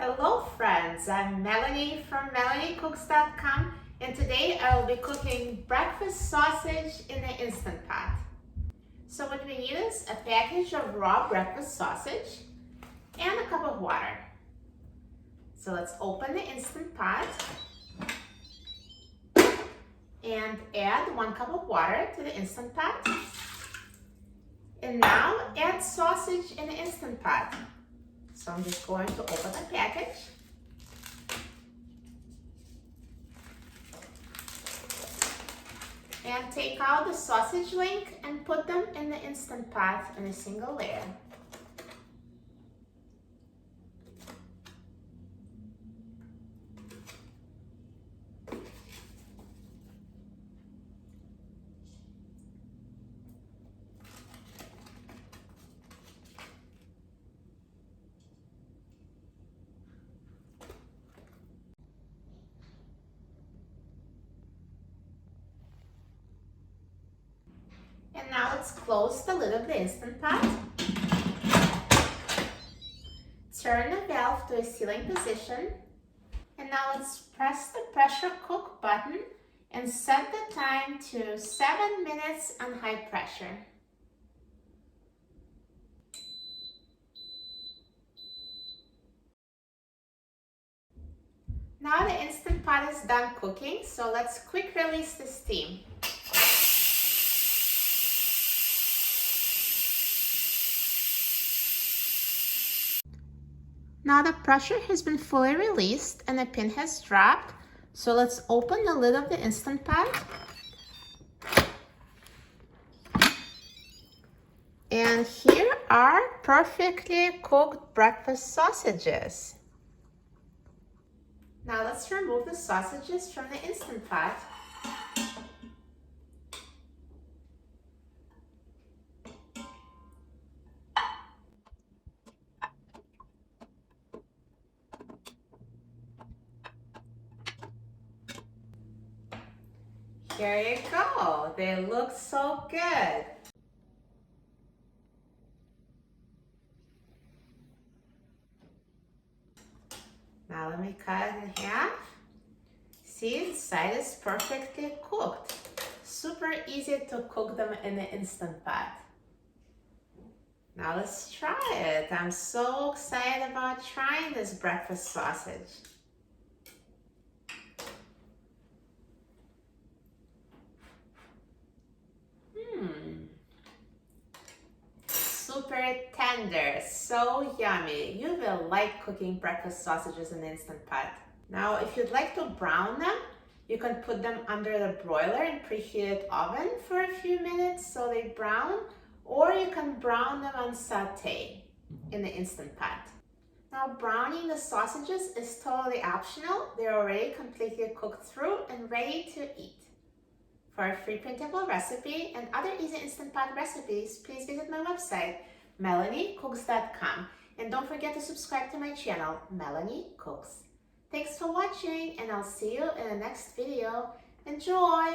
Hello friends, I'm Melanie from MelanieCooks.com, and today I will be cooking breakfast sausage in the Instant Pot. So what we need is a package of raw breakfast sausage and a cup of water. So let's open the Instant Pot and add 1 cup of water to the Instant Pot. And now add sausage in the Instant Pot. So I'm just going to open the package. And take out the sausage link and put them in the Instant Pot in a single layer. And now let's close the lid of the Instant Pot. Turn the valve to a sealing position. And now let's press the pressure cook button and set the time to 7 minutes on high pressure. Now the Instant Pot is done cooking, so let's quick release the steam. Now the pressure has been fully released and the pin has dropped. So let's open the lid of the Instant Pot. And here are perfectly cooked breakfast sausages. Now let's remove the sausages from the Instant Pot. Here you go. They look so good. Now let me cut it in half. See, inside is perfectly cooked. Super easy to cook them in the Instant Pot. Now let's try it. I'm so excited about trying this breakfast sausage. Super tender, so yummy. You will like cooking breakfast sausages in the Instant Pot. Now, if you'd like to brown them, you can put them under the broiler in preheated oven for a few minutes so they brown, or you can brown them on sauté in the Instant Pot. Now, browning the sausages is totally optional. They're already completely cooked through and ready to eat. For a free printable recipe and other easy Instant Pot recipes, please visit my website, MelanieCooks.com. And don't forget to subscribe to my channel, Melanie Cooks. Thanks for watching, and I'll see you in the next video. Enjoy!